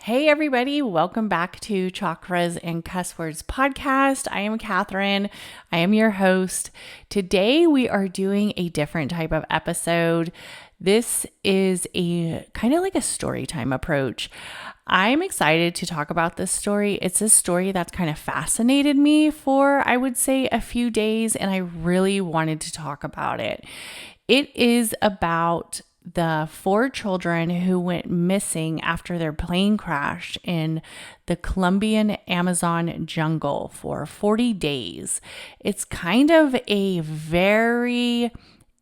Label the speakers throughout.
Speaker 1: Hey, everybody, welcome back to Chakras and Cuss Words podcast. I am Catherine. I am your host. Today, we are doing a different type of episode. This is a kind of like a story time approach. I'm excited to talk about this story. It's a story that's kind of fascinated me for, I would say, a few days, and I really wanted to talk about it. It is about the 4 children who went missing after their plane crashed in the Colombian Amazon jungle for 40 days. It's kind of a very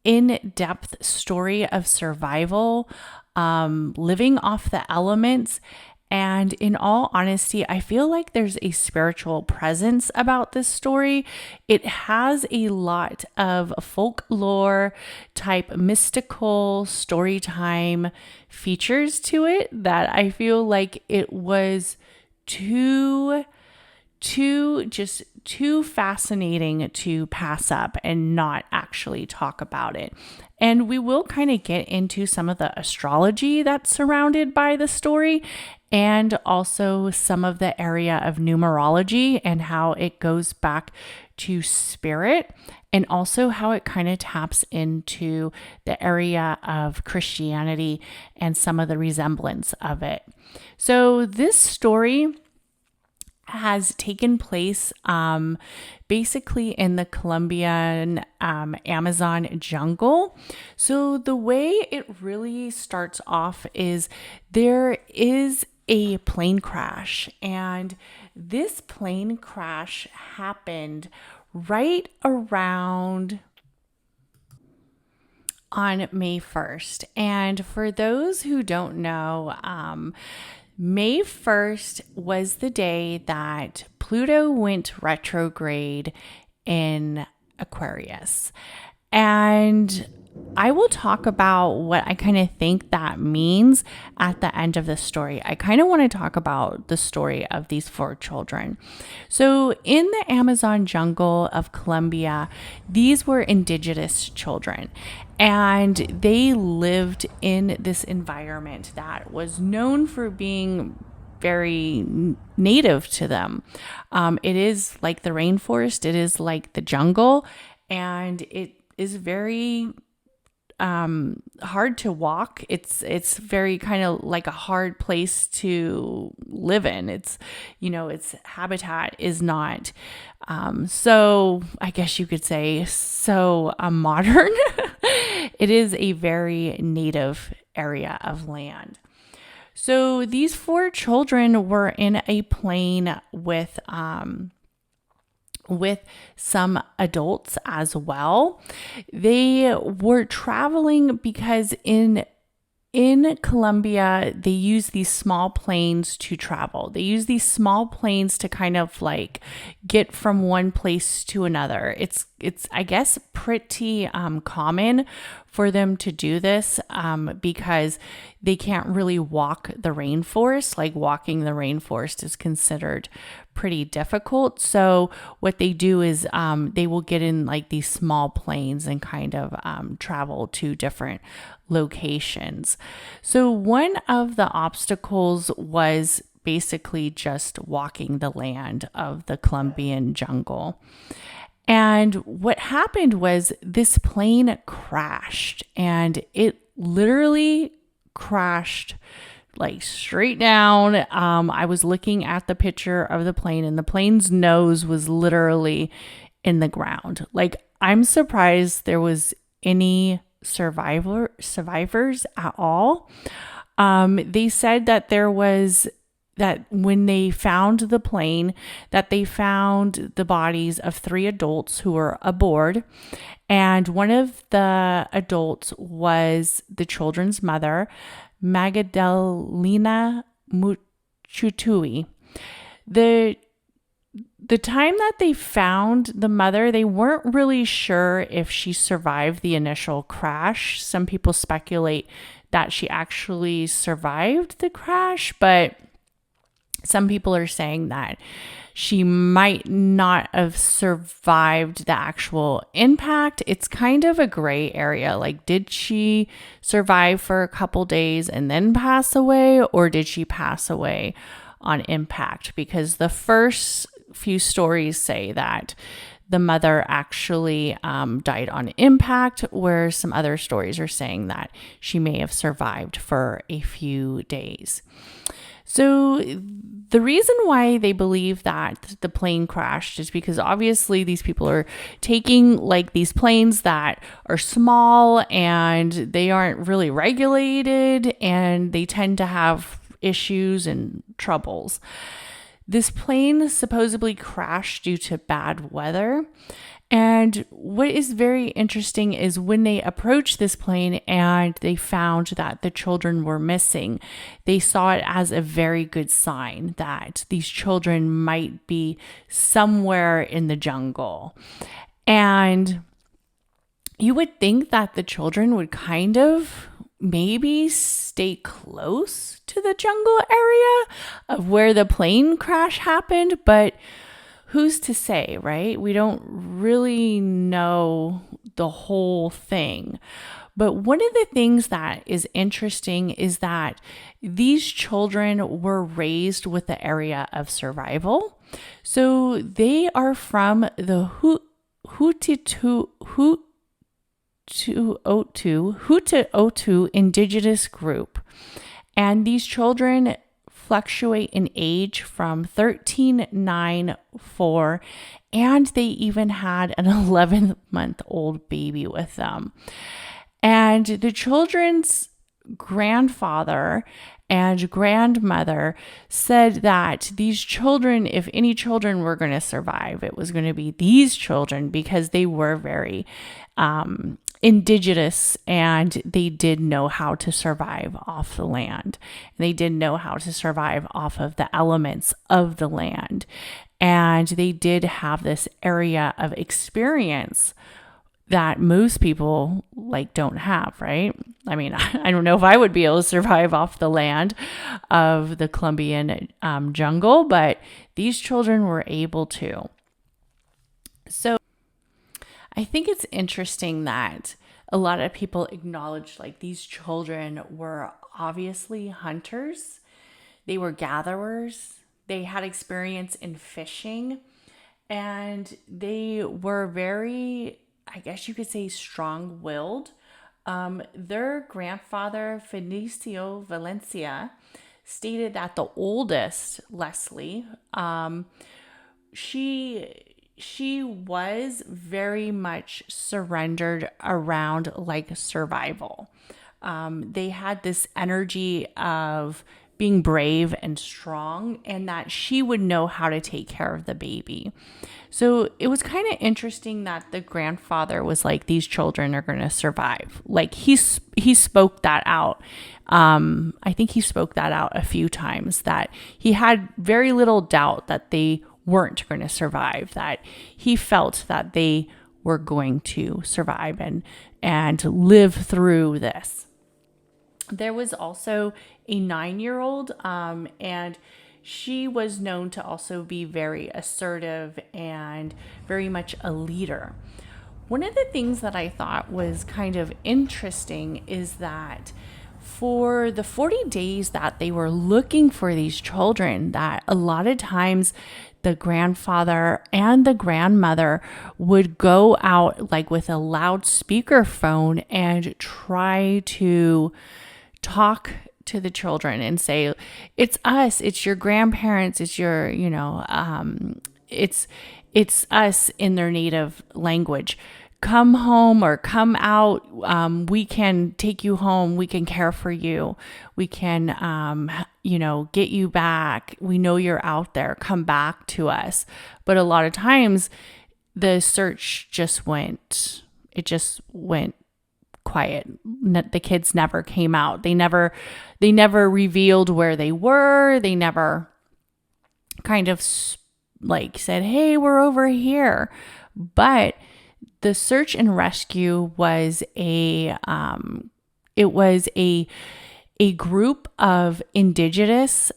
Speaker 1: in-depth story of survival, living off the elements. And in all honesty, I feel like there's a spiritual presence about this story. It has a lot of folklore type mystical story time features to it that I feel like it was too fascinating to pass up and not actually talk about it. And we will kind of get into some of the astrology that's surrounded by the story and also some of the area of numerology and how it goes back to spirit and also how it kind of taps into the area of Christianity and some of the resemblance of it. So this story has taken place basically in the Colombian Amazon jungle. So the way it really starts off is there is a plane crash, and this plane crash happened right around on May 1st. And for those who don't know, May 1st was the day that Pluto went retrograde in Aquarius. And I will talk about what I kind of think that means at the end of the story. I kind of want to talk about the story of these 4 children. So in the Amazon jungle of Colombia, these were indigenous children. And they lived in this environment that was known for being very native to them. It is like the rainforest, it is like the jungle, and it is very hard to walk. It's very kind of like a hard place to live in. It's, its habitat is not so, I guess you could say, so modern. It is a very native area of land. So these 4 children were in a plane with some adults as well. They were traveling because in Colombia, they use these small planes to travel. They use these small planes to kind of like get from one place to another. It's I guess pretty common for them to do this because they can't really walk the rainforest. Like walking the rainforest is considered pretty difficult. So what they do is they will get in like these small planes and kind of travel to different locations. So one of the obstacles was basically just walking the land of the Colombian jungle. And what happened was this plane crashed, and it literally crashed like straight down. I was looking at the picture of the plane, and the plane's nose was literally in the ground. Like, I'm surprised there was any survivors at all. They said that that when they found the plane, that they found the bodies of 3 adults who were aboard. And one of the adults was the children's mother, Magdalena Muchutui. The time that they found the mother, they weren't really sure if she survived the initial crash. Some people speculate that she actually survived the crash, but Some people are saying that she might not have survived the actual impact. It's kind of a gray area. Like, did she survive for a couple days and then pass away, or did she pass away on impact? Because the first few stories say that the mother actually died on impact, where some other stories are saying that she may have survived for a few days. So the reason why they believe that the plane crashed is because obviously these people are taking like these planes that are small and they aren't really regulated, and they tend to have issues and troubles. This plane supposedly crashed due to bad weather. And what is very interesting is when they approached this plane and they found that the children were missing, they saw it as a very good sign that these children might be somewhere in the jungle. And you would think that the children would kind of maybe stay close to the jungle area of where the plane crash happened, but who's to say, right? We don't really know the whole thing. But one of the things that is interesting is that these children were raised with the area of survival. So they are from the Hutu indigenous group. And these children fluctuate in age from 13, 9, 4, and they even had an 11-month-old baby with them. And the children's grandfather and grandmother said that these children, if any children were going to survive, it was going to be these children, because they were very indigenous and they did know how to survive off the land. They did know how to survive off of the elements of the land. And they did have this area of experience that most people don't have, right? I mean, I don't know if I would be able to survive off the land of the Colombian jungle, but these children were able to. So I think it's interesting that a lot of people acknowledge these children were obviously hunters. They were gatherers. They had experience in fishing, and they were very, I guess you could say, strong-willed. Their grandfather, Fenicio Valencia, stated that the oldest, Leslie, she was very much surrendered around survival. They had this energy of being brave and strong, and that she would know how to take care of the baby. So it was kind of interesting that the grandfather was like, these children are going to survive. He spoke that out. I think he spoke that out a few times, that he had very little doubt that they weren't going to survive, that he felt that they were going to survive and live through this. There was also a 9-year-old, and she was known to also be very assertive and very much a leader. One of the things that I thought was kind of interesting is that for the 40 days that they were looking for these children, that a lot of times the grandfather and the grandmother would go out with a loudspeaker phone and try to talk to the children and say, it's us, it's your grandparents, it's your, it's us, in their native language. Come home or come out. We can take you home. We can care for you. We can, get you back. We know you're out there. Come back to us. But a lot of times the search just went quiet. The kids never came out. They never revealed where they were. They never kind of said, hey, we're over here. But the search and rescue was a group of indigenous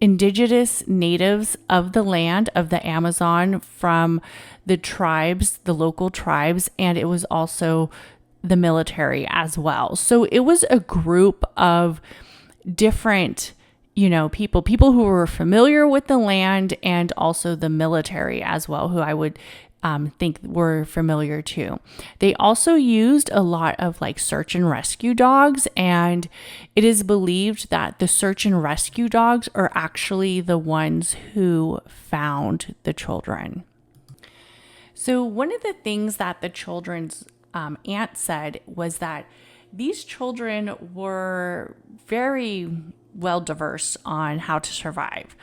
Speaker 1: indigenous natives of the land of the Amazon from the tribes, the local tribes, and it was also the military as well. So it was a group of different, people who were familiar with the land, and also the military as well, who I would think were familiar too. They also used a lot of like search and rescue dogs, and it is believed that the search and rescue dogs are actually the ones who found the children. So one of the things that the children's aunt said was that these children were very well diverse on how to survive.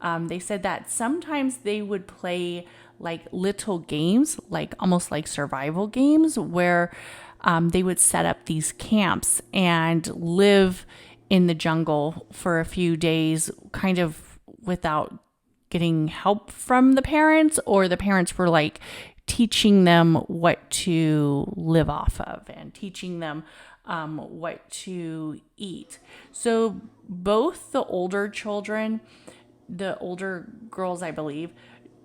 Speaker 1: They said that sometimes they would play like little games, like almost like survival games, where they would set up these camps and live in the jungle for a few days, kind of without getting help from the parents, or the parents were like teaching them what to live off of and teaching them what to eat. So both the older children, the older girls, I believe,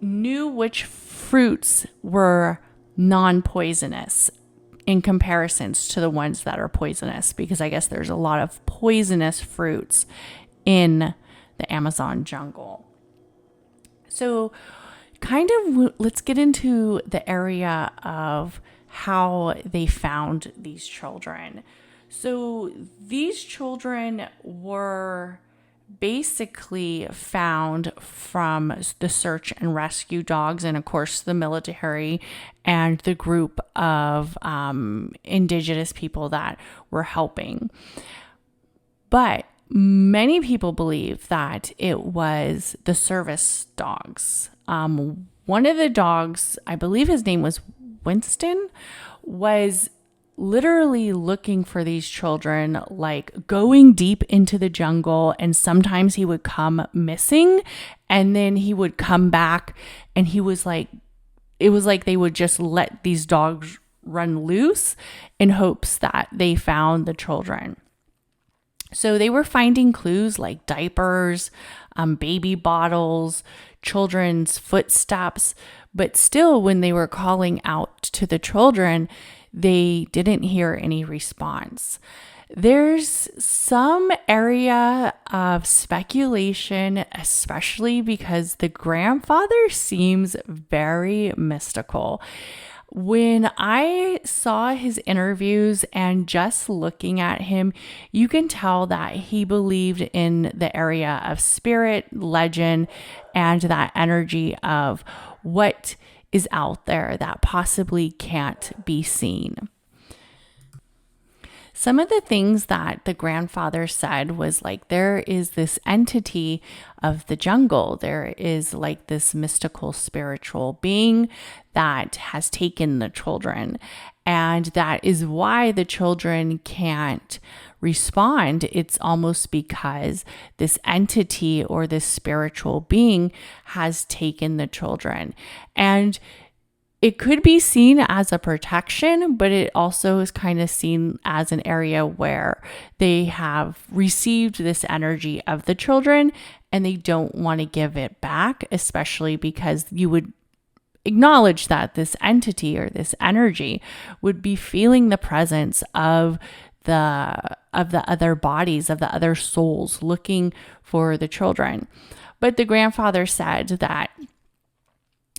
Speaker 1: knew which fruits were non-poisonous in comparisons to the ones that are poisonous, because I guess there's a lot of poisonous fruits in the Amazon jungle. So let's get into the area of how they found these children. So these children were basically found from the search and rescue dogs, and of course the military and the group of indigenous people that were helping. But many people believe that it was the service dogs. One of the dogs, I believe his name was Winston, was literally looking for these children, like going deep into the jungle, and sometimes he would come missing and then he would come back, and it was like they would just let these dogs run loose in hopes that they found the children. So they were finding clues like diapers, baby bottles, children's footsteps, but still when they were calling out to the children, they didn't hear any response. There's some area of speculation, especially because the grandfather seems very mystical. When I saw his interviews and just looking at him, you can tell that he believed in the area of spirit, legend, and that energy of what is out there that possibly can't be seen. Some of the things that the grandfather said was like, there is this entity of the jungle. There is like this mystical spiritual being that has taken the children. And that is why the children can't respond. It's almost because this entity or this spiritual being has taken the children. And it could be seen as a protection, but it also is kind of seen as an area where they have received this energy of the children and they don't want to give it back, especially because you would acknowledge that this entity or this energy would be feeling the presence of the other bodies, of the other souls looking for the children. But the grandfather said that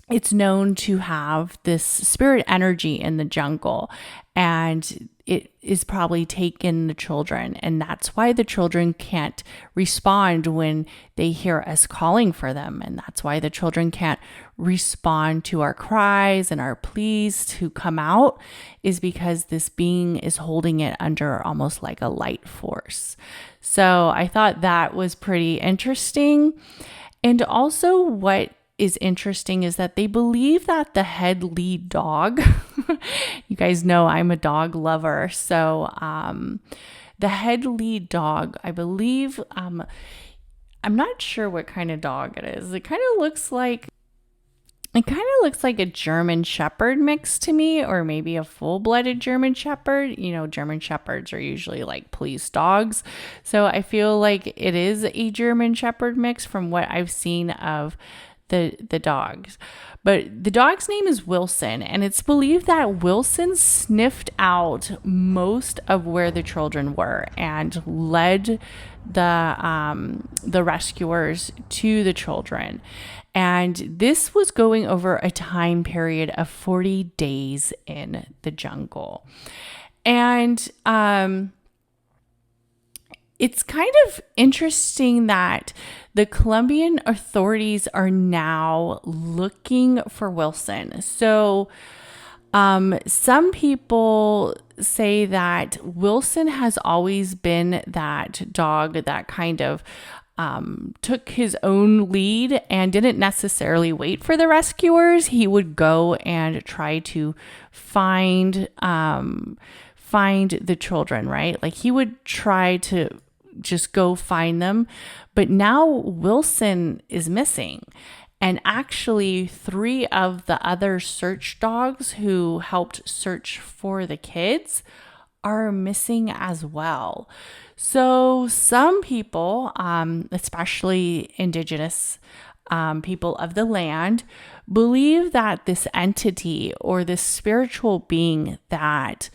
Speaker 1: it's known to have this spirit energy in the jungle, and it is probably taken the children. And that's why the children can't respond when they hear us calling for them. And that's why the children can't respond to our cries and our pleas to come out, is because this being is holding it under almost like a light force. So I thought that was pretty interesting. And also what is interesting is that they believe that the head lead dog, you guys know I'm a dog lover, so the head lead dog, I believe, I'm not sure what kind of dog it is. It kind of looks like It kind of looks like a German Shepherd mix to me, or maybe a full-blooded German Shepherd. You know, German Shepherds are usually like police dogs. So I feel like it is a German Shepherd mix from what I've seen of the dogs. But the dog's name is Wilson, and it's believed that Wilson sniffed out most of where the children were and led the rescuers to the children. And this was going over a time period of 40 days in the jungle. And it's kind of interesting that the Colombian authorities are now looking for Wilson. So some people say that Wilson has always been that dog that kind of took his own lead and didn't necessarily wait for the rescuers. He would go and try to find the children, right? Like he would try to just go find them. But now Wilson is missing. And actually, 3 of the other search dogs who helped search for the kids are missing as well. So some people, especially indigenous people of the land, believe that this entity or this spiritual being that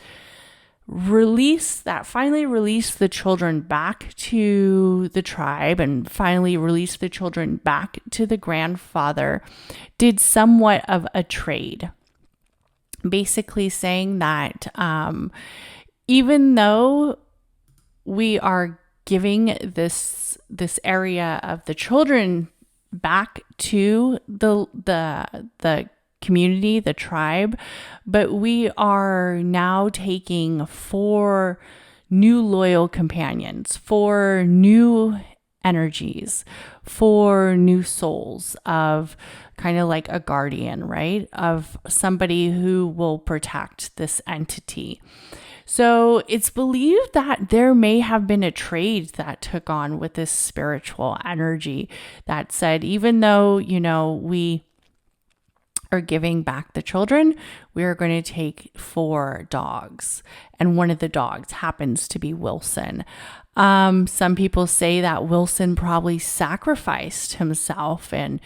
Speaker 1: finally released the children back to the tribe and finally released the children back to the grandfather did somewhat of a trade. Basically saying that even though we are giving this area of the children back to the community, the tribe, but we are now taking 4 new loyal companions, 4 new energies, 4 new souls of kind of like a guardian, right? Of somebody who will protect this entity. So it's believed that there may have been a trade that took on with this spiritual energy that said, even though, we are giving back the children, we are going to take 4 dogs. And one of the dogs happens to be Wilson. Some people say that Wilson probably sacrificed himself and,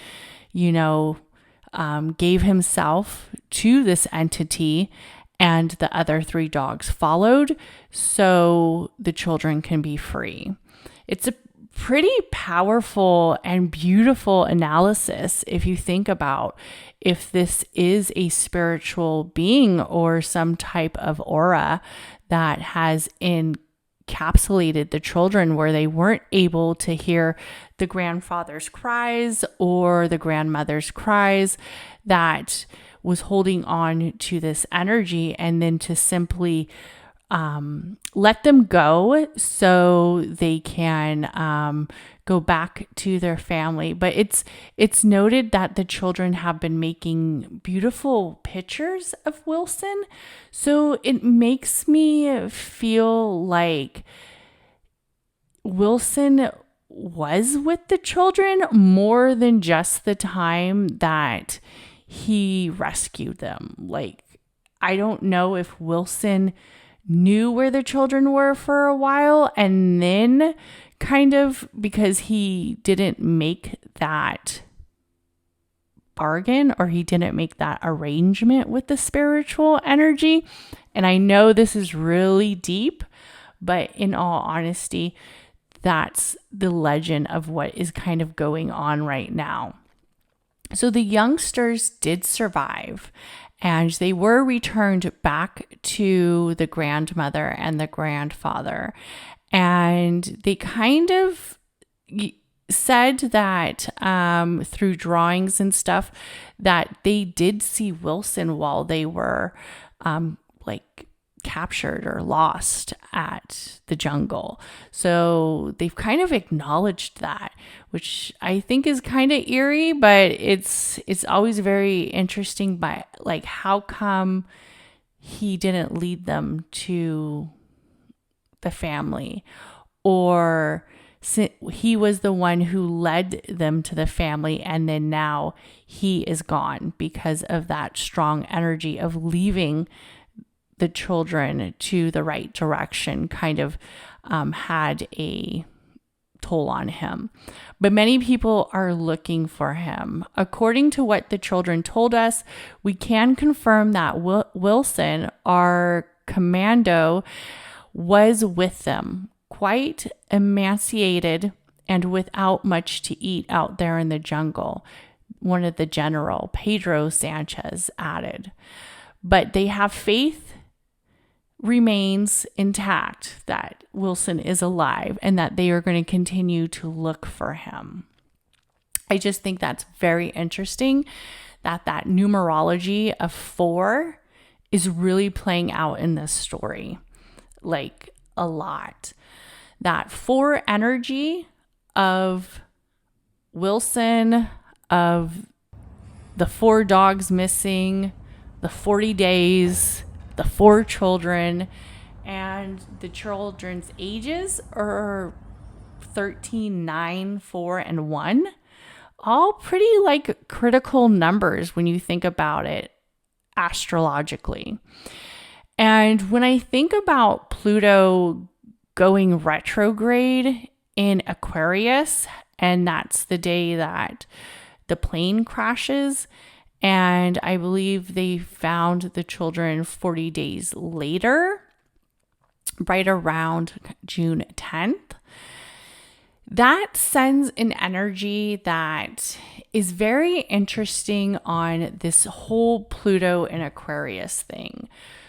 Speaker 1: gave himself to this entity, and the other 3 dogs followed so the children can be free. It's a pretty powerful and beautiful analysis if you think about if this is a spiritual being or some type of aura that has encapsulated the children where they weren't able to hear the grandfather's cries or the grandmother's cries, that was holding on to this energy, and then to simply let them go so they can go back to their family. But it's noted that the children have been making beautiful pictures of Wilson. So it makes me feel like Wilson was with the children more than just the time that he rescued them. Like, I don't know if Wilson knew where the children were for a while, and then kind of, because he didn't make that bargain or he didn't make that arrangement with the spiritual energy. And I know this is really deep, but in all honesty, that's the legend of what is kind of going on right now. So the youngsters did survive, and they were returned back to the grandmother and the grandfather. And they kind of said that through drawings and stuff that they did see Wilson while they were captured or lost at the jungle. So they've kind of acknowledged that, which I think is kind of eerie, but it's always very interesting. But like, how come he didn't lead them to the family or he was the one who led them to the family, and then now he is gone because of that strong energy of leaving the children to the right direction, kind of had a toll on him. But many people are looking for him. According to what the children told us, we can confirm that Wilson, our commando, was with them, quite emaciated and without much to eat out there in the jungle. One of the general, Pedro Sanchez, added. But they have faith remains intact that Wilson is alive and that they are going to continue to look for him. I just think that's very interesting that numerology of 4 is really playing out in this story, like a lot. That 4 energy of Wilson, of the 4 dogs missing, the 40 days, the 4 children, and the children's ages are 13, 9, 4, and 1. All pretty like critical numbers when you think about it astrologically. And when I think about Pluto going retrograde in Aquarius, and that's the day that the plane crashes, and I believe they found the children 40 days later, right around June 10th. That sends an energy that is very interesting on this whole Pluto and Aquarius thing.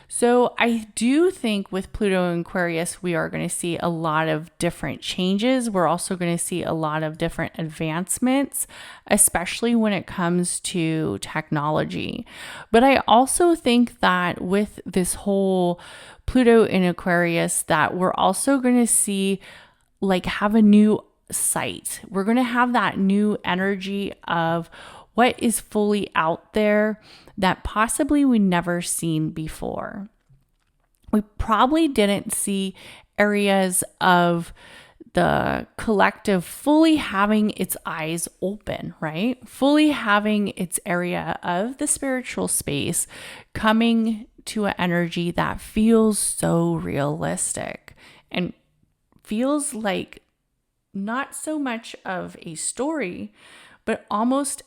Speaker 1: So I do think with Pluto and Aquarius, we are going to see a lot of different changes. We're also going to see a lot of different advancements, especially when it comes to technology. But I also think that with this whole Pluto in Aquarius, that we're also going to see have a new sight. We're going to have that new energy of what is fully out there that possibly we never seen before. We probably didn't see areas of the collective fully having its eyes open, right? Fully having its area of the spiritual space coming to an energy that feels so realistic and feels like not so much of a story, but almost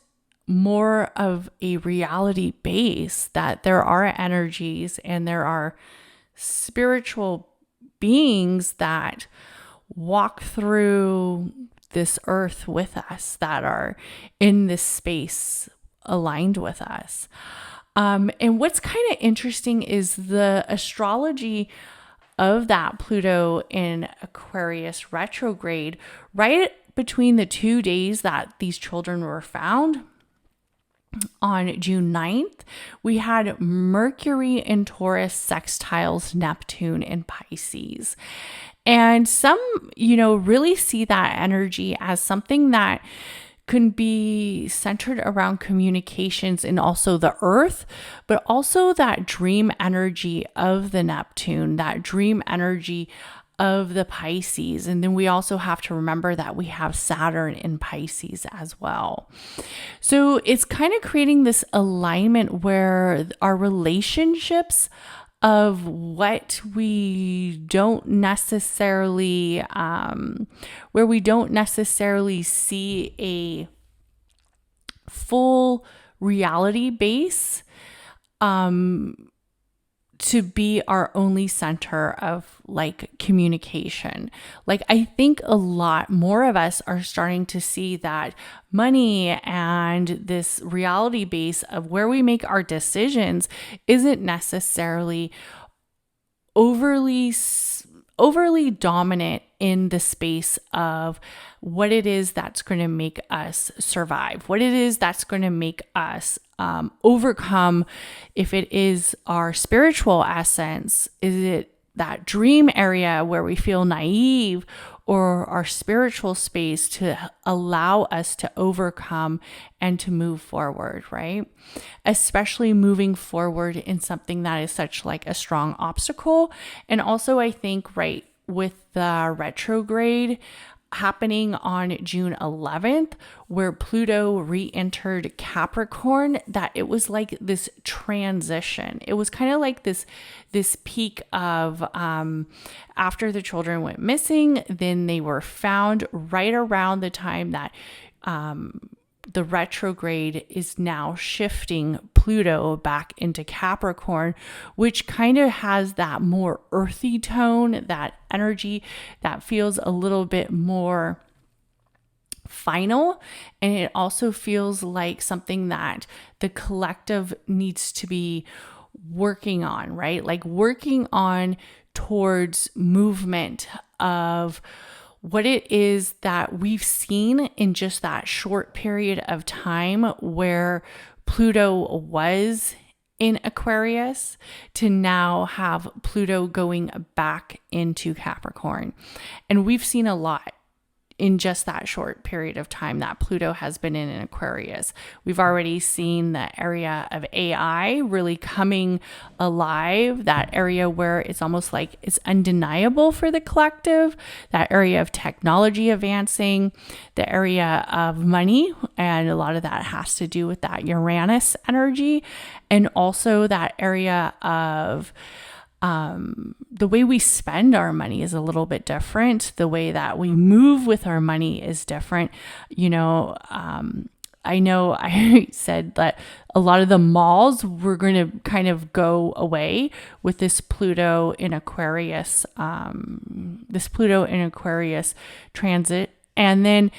Speaker 1: more of a reality base, that there are energies and there are spiritual beings that walk through this earth with us, that are in this space aligned with us. And what's kind of interesting is the astrology of that Pluto in Aquarius retrograde, right between the 2 days that these children were found. On June 9th, we had Mercury in Taurus sextiles Neptune in Pisces. And some, really see that energy as something that can be centered around communications and also the earth, but also that dream energy of the Neptune, that dream energy of the Pisces. And then we also have to remember that we have Saturn in Pisces as well. So it's kind of creating this alignment where our relationships of what we don't necessarily, where we don't necessarily see a full reality base, to be our only center of communication. I think a lot more of us are starting to see that money and this reality base of where we make our decisions isn't necessarily overly dominant in the space of what it is that's going to make us survive, what it is that's going to make us overcome. If it is our spiritual essence, is it that dream area where we feel naive, or our spiritual space to allow us to overcome and to move forward, right? Especially moving forward in something that is such a strong obstacle. And also I think, right, with the retrograde, happening on June 11th, where Pluto re-entered Capricorn, that it was like this transition. It was kind of like this peak of after the children went missing, then they were found right around the time that the retrograde is now shifting Pluto back into Capricorn, which kind of has that more earthy tone, that energy that feels a little bit more final. And it also feels like something that the collective needs to be working on, right? Like working on towards movement of what it is that we've seen in just that short period of time where Pluto was in Aquarius to now have Pluto going back into Capricorn. And we've seen a lot in just that short period of time that Pluto has been in Aquarius. We've already seen the area of AI really coming alive, that area where it's almost like it's undeniable for the collective, that area of technology advancing, the area of money, and a lot of that has to do with that Uranus energy, and also that area of the way we spend our money is a little bit different. The way that we move with our money is different. I know I said that a lot of the malls were going to kind of go away with this Pluto in Aquarius, transit. And then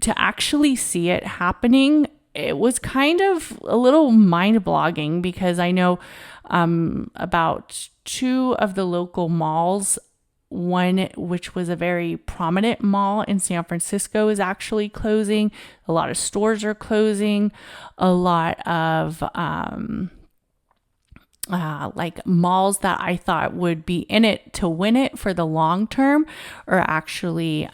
Speaker 1: to actually see it happening, it was kind of a little mind-blogging, because I know about two of the local malls, one which was a very prominent mall in San Francisco is actually closing. A lot of stores are closing. A lot of like malls that I thought would be in it to win it for the long term are actually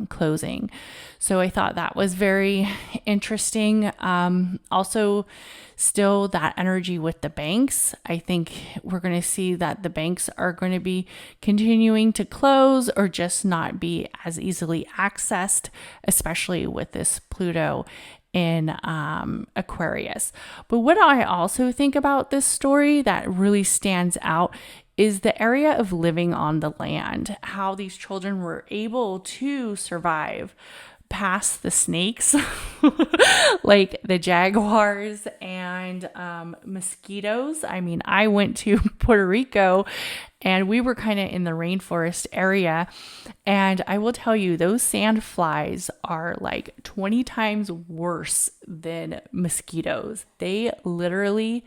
Speaker 1: closing. So I thought that was very interesting. Also, still that energy with the banks. I think we're going to see that the banks are going to be continuing to close or just not be as easily accessed, especially with this Pluto in Aquarius. But what I also think about this story that really stands out is the area of living on the land, how these children were able to survive past the snakes, like the jaguars and mosquitoes. I mean, I went to Puerto Rico and we were kind of in the rainforest area. And I will tell you, those sand flies are like 20 times worse than mosquitoes. They literally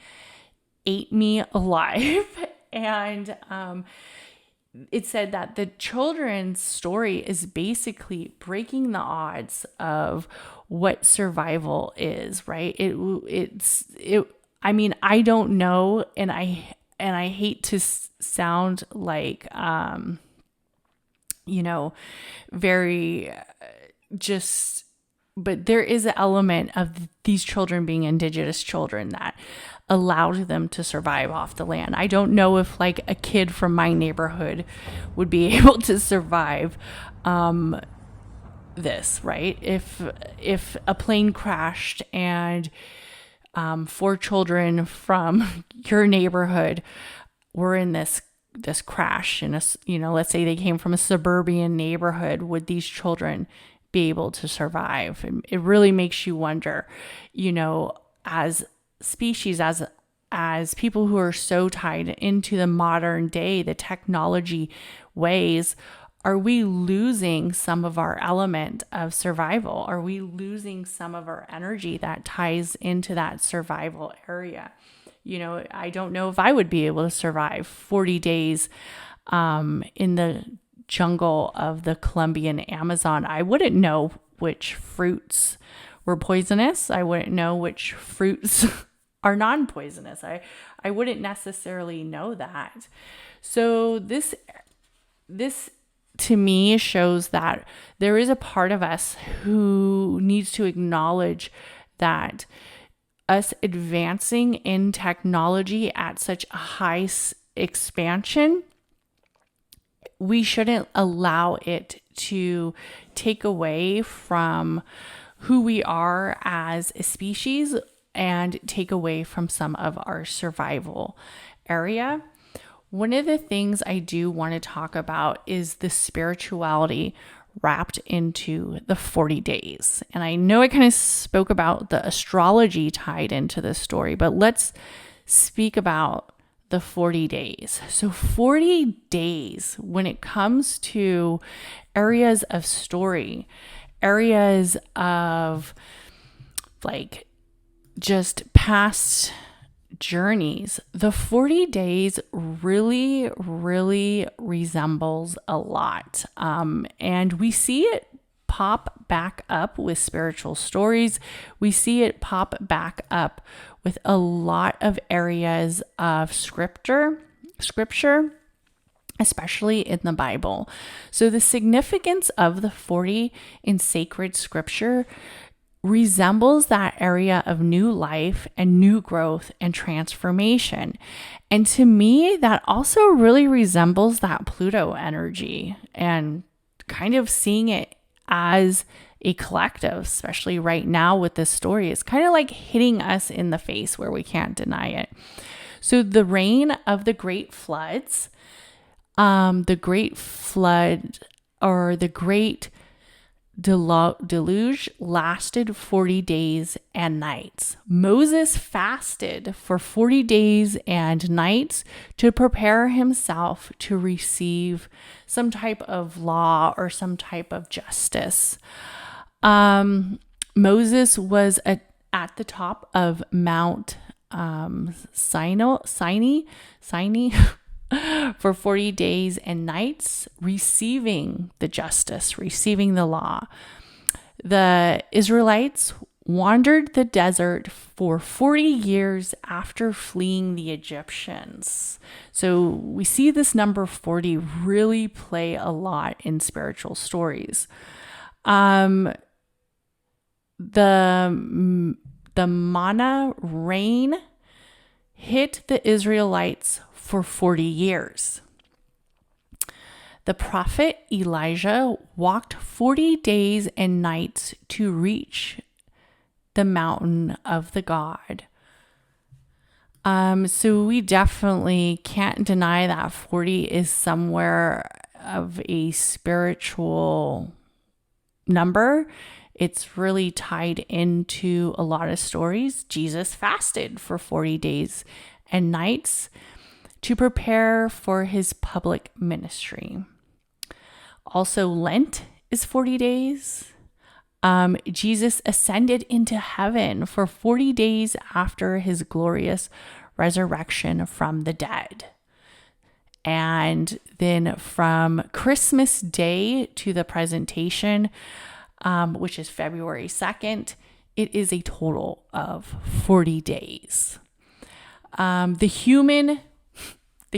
Speaker 1: ate me alive. And it said that the children's story is basically breaking the odds of what survival is, right? I mean, I don't know, and I hate to sound like very just, but there is an element of these children being indigenous children that allowed them to survive off the land. I don't know if like a kid from my neighborhood would be able to survive this, right? If a plane crashed and 4 children from your neighborhood were in this crash in let's say they came from a suburban neighborhood, would these children be able to survive? And it really makes you wonder, as species, as people who are so tied into the modern day, the technology ways, are we losing some of our element of survival? Are we losing some of our energy that ties into that survival area? I don't know if I would be able to survive 40 days in the jungle of the Colombian Amazon. I wouldn't know which fruits were poisonous. I wouldn't know which fruits are non-poisonous. I wouldn't necessarily know that. So this to me shows that there is a part of us who needs to acknowledge that us advancing in technology at such a high expansion, we shouldn't allow it to take away from who we are as a species and take away from some of our survival area. One of the things I do want to talk about is the spirituality wrapped into the 40 days. And I know I kind of spoke about the astrology tied into this story, but let's speak about the 40 days. So 40 days when it comes to areas of story, areas of like just past journeys, the 40 days really, really resembles a lot. And we see it pop back up with spiritual stories. We see it pop back up with a lot of areas of scripture, especially in the Bible. So the significance of the 40 in sacred scripture resembles that area of new life and new growth and transformation. And to me, that also really resembles that Pluto energy and kind of seeing it as a collective, especially right now with this story. It's kind of like hitting us in the face where we can't deny it. So the reign of the great floods, the great flood or the great deluge lasted 40 days and nights. Moses fasted for 40 days and nights to prepare himself to receive some type of law or some type of justice. Moses was at the top of Mount Sinai for 40 days and nights, receiving the justice, receiving the law. The Israelites wandered the desert for 40 years after fleeing the Egyptians. So we see this number 40 really play a lot in spiritual stories. The manna rain hit the Israelites for 40 years. The prophet Elijah walked 40 days and nights to reach the mountain of the God. So we definitely can't deny that 40 is somewhere of a spiritual number. It's really tied into a lot of stories. Jesus fasted for 40 days and nights to prepare for his public ministry. Also, Lent is 40 days. Jesus ascended into heaven for 40 days after his glorious resurrection from the dead. And then from Christmas Day to the presentation, which is February 2nd, it is a total of 40 days. The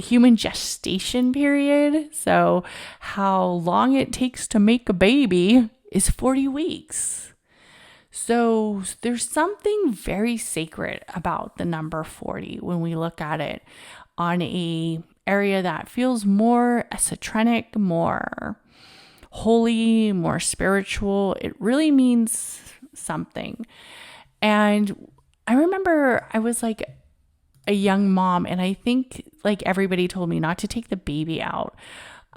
Speaker 1: human gestation period, so how long it takes to make a baby, is 40 weeks. So there's something very sacred about the number 40 when we look at it on a area that feels more esoteric, more holy, more spiritual. It really means something. And I remember I was like a young mom, and I think like everybody told me not to take the baby out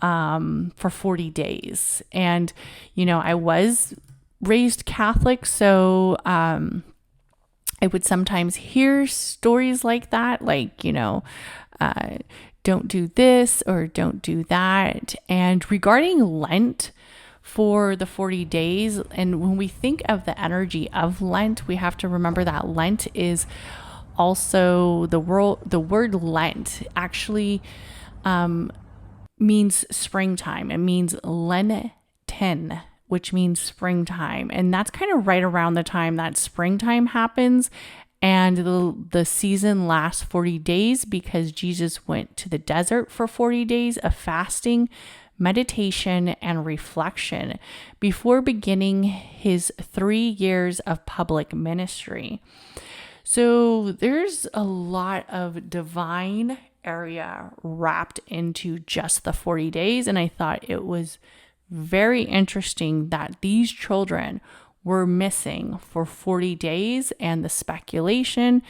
Speaker 1: for 40 days. And, you know, I was raised Catholic, so I would sometimes hear stories like that, like, you know, don't do this or don't do that. And regarding Lent for the 40 days, and when we think of the energy of Lent, we have to remember that Lent is also the word Lent actually means springtime. It means Lenten, which means springtime. And that's kind of right around the time that springtime happens. And the season lasts 40 days because Jesus went to the desert for 40 days of fasting, meditation, and reflection before beginning his 3 years of public ministry. So there's a lot of divine area wrapped into just the 40 days. And I thought it was very interesting that these children were missing for 40 days, and the speculation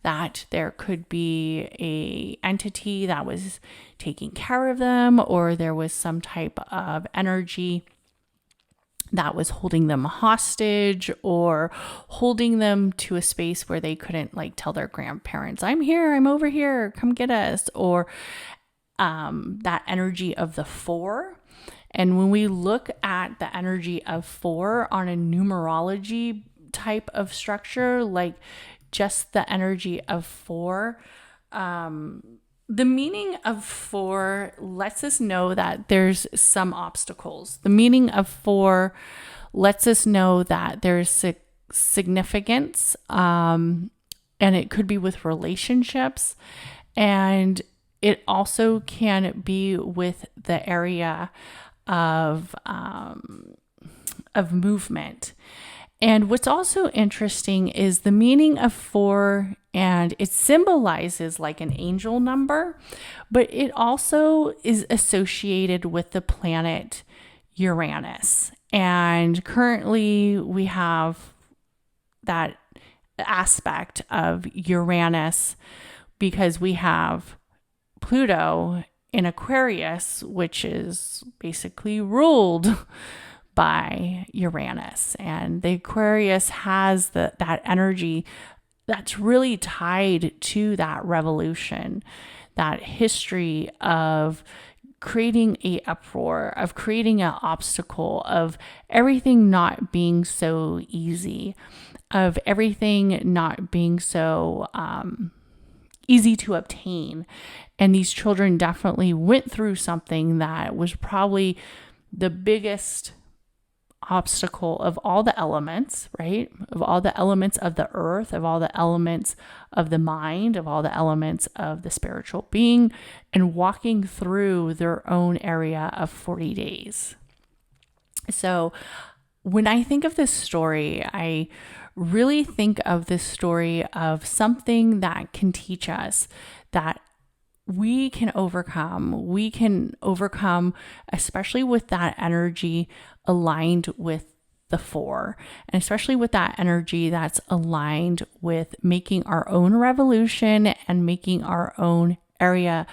Speaker 1: that there could be a entity that was taking care of them, or there was some type of energy that was holding them hostage or holding them to a space where they couldn't like tell their grandparents, I'm here, I'm over here, come get us, or that energy of the 4. And when we look at the energy of 4 on a numerology type of structure, like just the energy of 4, the meaning of 4 lets us know that there's some obstacles. The meaning of 4 lets us know that there's significance, and it could be with relationships, and it also can be with the area of movement. And what's also interesting is the meaning of 4, and it symbolizes like an angel number, but it also is associated with the planet Uranus. And currently we have that aspect of Uranus because we have Pluto in Aquarius, which is basically ruled by Uranus. And the Aquarius has that energy that's really tied to that revolution, that history of creating a uproar, of creating an obstacle, of everything not being so easy, of everything not being so easy to obtain. And these children definitely went through something that was probably the biggest obstacle of all the elements, right? Of all the elements of the earth, of all the elements of the mind, of all the elements of the spiritual being, and walking through their own area of 40 days. So when I think of this story, I really think of this story of something that can teach us that we can overcome. We can overcome, especially with that energy aligned with the 4, and especially with that energy that's aligned with making our own revolution and making our own area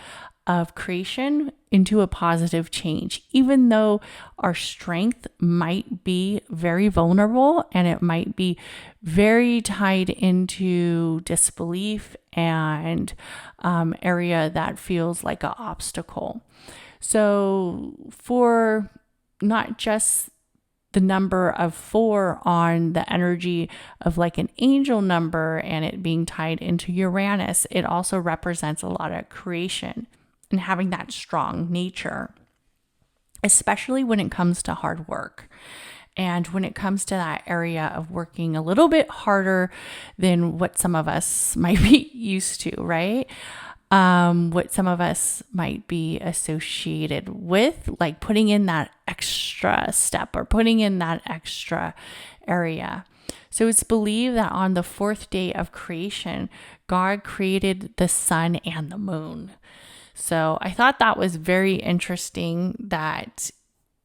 Speaker 1: of creation into a positive change, even though our strength might be very vulnerable and it might be very tied into disbelief and area that feels like an obstacle. So for not just the number of 4 on the energy of like an angel number and it being tied into Uranus, it also represents a lot of creation and having that strong nature, especially when it comes to hard work. And when it comes to that area of working a little bit harder than what some of us might be used to, right? What some of us might be associated with, like putting in that extra step or putting in that extra area. So it's believed that on the 4th day of creation, God created the sun and the moon. So I thought that was very interesting that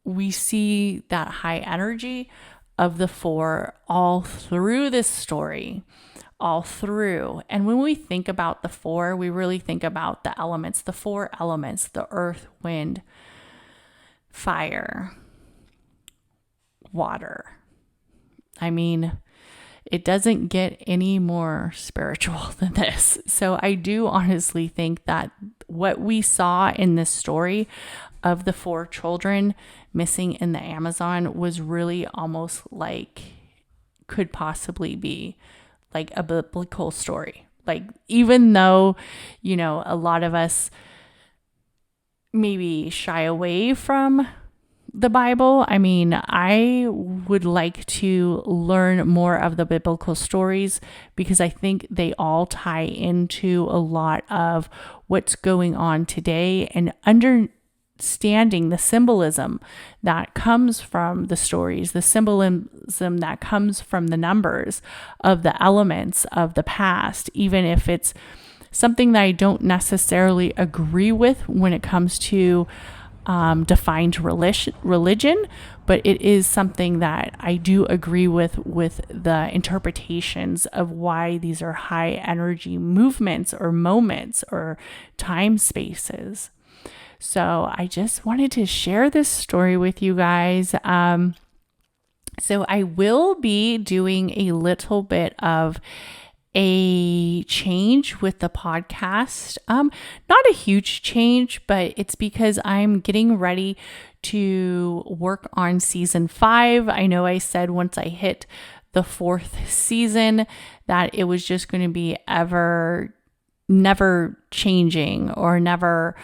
Speaker 1: we see that high energy of the 4 all through this story, all through. And when we think about the 4, we really think about the elements, the 4 elements, the earth, wind, fire, water. I mean, it doesn't get any more spiritual than this. So I do honestly think that what we saw in this story of the 4 children missing in the Amazon was really almost like could possibly be like a biblical story. Like, even though, a lot of us maybe shy away from the Bible, I mean, I would like to learn more of the biblical stories because I think they all tie into a lot of what's going on today, and understanding the symbolism that comes from the stories, the symbolism that comes from the numbers of the elements of the past, even if it's something that I don't necessarily agree with when it comes to defined religion, but it is something that I do agree with the interpretations of why these are high energy movements or moments or time spaces. So I just wanted to share this story with you guys. So I will be doing a little bit of a change with the podcast. Not a huge change, but it's because I'm getting ready to work on season 5. I know I said once I hit the 4th season that it was just going to be never changing, or never,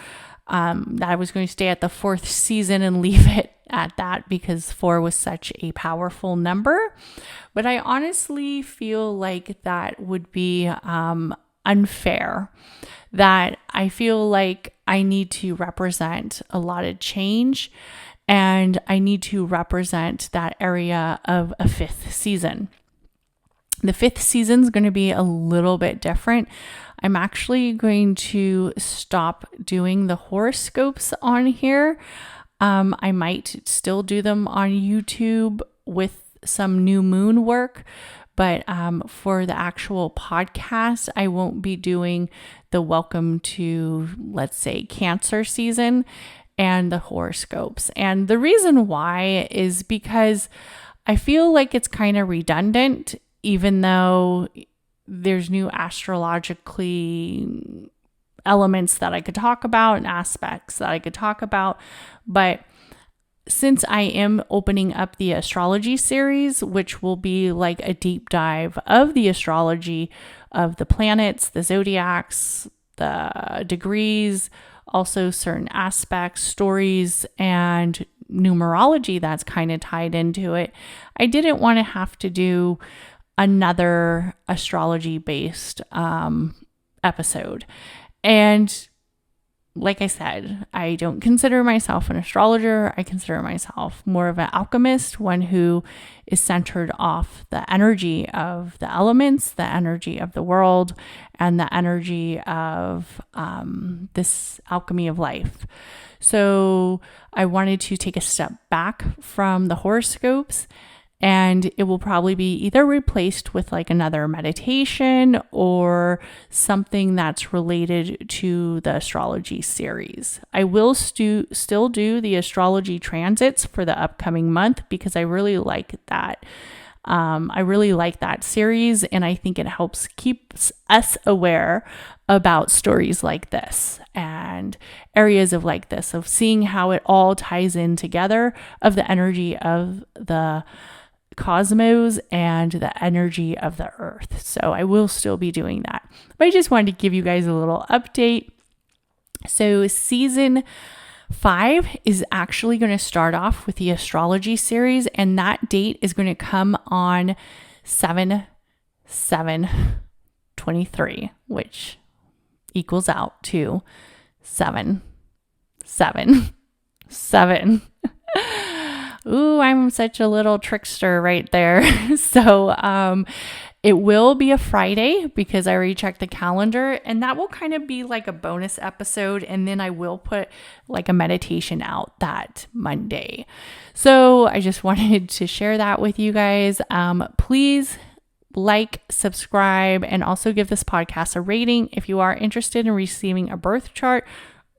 Speaker 1: that I was going to stay at the 4th season and leave it at that, because 4 was such a powerful number. But I honestly feel like that would be unfair, that I feel like I need to represent a lot of change, and I need to represent that area of a 5th season. The 5th season is going to be a little bit different. I'm actually going to stop doing the horoscopes on here. I might still do them on YouTube with some new moon work, but for the actual podcast, I won't be doing the welcome to, let's say, Cancer season and the horoscopes. And the reason why is because I feel like it's kind of redundant, even though there's new astrologically elements that I could talk about and aspects that I could talk about. But since I am opening up the astrology series, which will be like a deep dive of the astrology of the planets, the zodiacs, the degrees, also certain aspects, stories, and numerology that's kind of tied into it, I didn't want to have to do another astrology-based episode. And like I said, I don't consider myself an astrologer. I consider myself more of an alchemist, one who is centered off the energy of the elements, the energy of the world, and the energy of this alchemy of life. So I wanted to take a step back from the horoscopes, and it will probably be either replaced with like another meditation or something that's related to the astrology series. I will still do the astrology transits for the upcoming month because I really like that. I really like that series, and I think it helps keeps us aware about stories like this and areas of like this, of seeing how it all ties in together, of the energy of the cosmos and the energy of the earth. So I will still be doing that. But I just wanted to give you guys a little update. So season 5 is actually going to start off with the astrology series, and that date is going to come on 7/7/23, which equals out to 7/7/7. Ooh, I'm such a little trickster right there. So it will be a Friday because I already checked the calendar, and that will kind of be like a bonus episode. And then I will put like a meditation out that Monday. So I just wanted to share that with you guys. Please like, subscribe, and also give this podcast a rating if you are interested in receiving a birth chart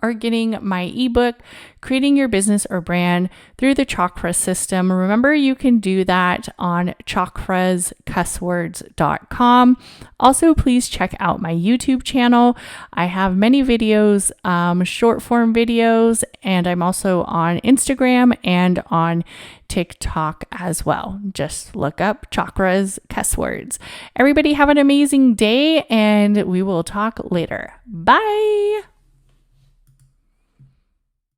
Speaker 1: or getting my ebook, Creating Your Business or Brand Through the Chakra System. Remember, you can do that on chakrascusswords.com. Also, please check out my YouTube channel. I have many videos, short form videos, and I'm also on Instagram and on TikTok as well. Just look up Chakras Cuss Words. Everybody have an amazing day, and we will talk later. Bye.